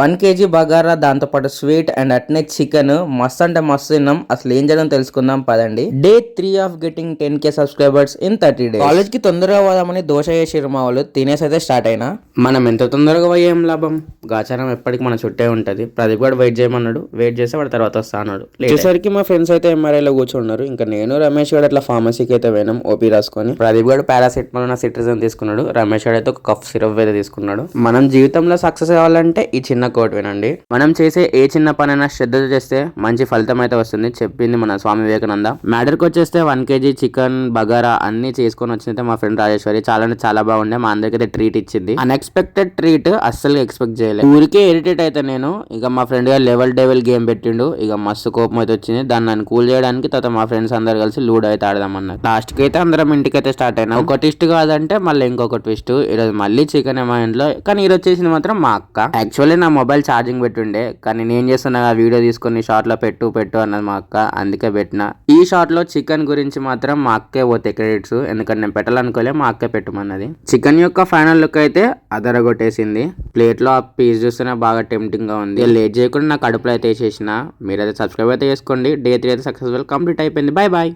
1 KG bagara, దాంతోపాటు sweet and అట్నే chicken మస్తు అంటే మస్తు తిన్నాం. అసలు ఏం చేద్దాం తెలుసుకుందాం పదండి. Day 3 of getting 10K subscribers in 30 days. College కి తొందరగా పోదామని దోశ చేసిర్రు మా వాళ్ళు. తినేసి అయితే స్టార్ట్ అయినా. మనం ఎంత తొందరగా పోయేం లాభం, గాచారం ఎప్పటికి మన చుట్టే ఉంటది. ప్రదీప్ కూడా వెయిట్ చేయమన్నాడు, వెయిట్ చేస్తే వాడు తర్వాత వస్తా అన్నాడు. వచ్చేసరికి మా ఫ్రెండ్స్ అయితే ఎంఆర్ఐలో కూర్చున్నారు. ఇంకా నేను రమేష్ గారు అట్లా ఫార్మసీకి అయితే పోయినాం ఓపీ రాసుకొని. ప్రదీప్ గారు పారాసెటమాల్ సిట్రిజన్ తీసుకున్నాడు, రమేష్ గారు అయితే ఒక కఫ్ సిరప్ అయితే తీసుకున్నాడు. మనం జీవితంలో సక్సెస్ కావాలంటే ఈ చిన్న కోట్ వినండి. మనం చేసే ఏ చిన్న పనైనా శ్రద్ధతో చేస్తే మంచి ఫలితం అయితే వస్తుంది, చెప్పింది మన స్వామి వివేకానంద. మ్యాటర్కి వచ్చేస్తే 1 కేజీ చికెన్ బగారా అన్ని చేసుకొని వచ్చినైతే మా ఫ్రెండ్ రాజేశ్వరి చాలా అంటే చాలా బాగుండే. మా అందరికి అయితే ట్రీట్ ఇచ్చింది. అన్ఎక్స్పెక్టెడ్ ట్రీట్, అస్సలు ఎక్స్పెక్ట్ చేయలేదు. ఊరికే ఇరిటేట్ అయితే నేను. ఇక మా ఫ్రెండ్ గారు లెవెల్ గేమ్ పెట్టిండు. ఇక మస్తు కోపం అయితే వచ్చింది. దాన్ని నన్ను కూల్ చేయడానికి తర్వాత మా ఫ్రెండ్స్ అందరు కలిసి లూడో అయితే ఆడదామన్నారు. లాస్ట్ కి అయితే అందరం ఇంటికి అయితే స్టార్ట్ అయినా. ఒక ట్విస్ట్ కాదంటే మళ్ళీ ఇంకొక ట్విస్ట్. ఈరోజు మళ్ళీ చికెన్ మా ఇంట్లో, కానీ ఈరోజు చేసింది మాత్రం మా అక్క. యాక్చువల్లీ నా మొబైల్ ఛార్జింగ్ పెట్టుండే, కానీ నేను చేస్తున్నా ఆ వీడియో తీసుకొని షార్ట్ లో పెట్టు అన్నది మా అక్క, అందుకే పెట్టిన. ఈ షార్ట్ లో చికెన్ గురించి మాత్రం మా అక్కే పోతే క్రెడిట్స్, ఎందుకంటే నేను పెట్టాలనుకోలే, మా అక్కే పెట్టమన్నది. చికెన్ యొక్క ఫైనల్ లుక్ అయితే అదరగొట్టేసింది. ప్లేట్ లో ఆ పీస్ చూస్తేనే బాగా టెంప్టింగ్ గా ఉంది. లేట్ చేయకుండా నా కడుపులో అయితే వేసేసిన. మీరైతే సబ్స్క్రైబ్ అయితే చేసుకోండి. డే 3 అయితే సక్సెస్ఫుల్ కంప్లీట్ అయిపోయింది. Bye bye.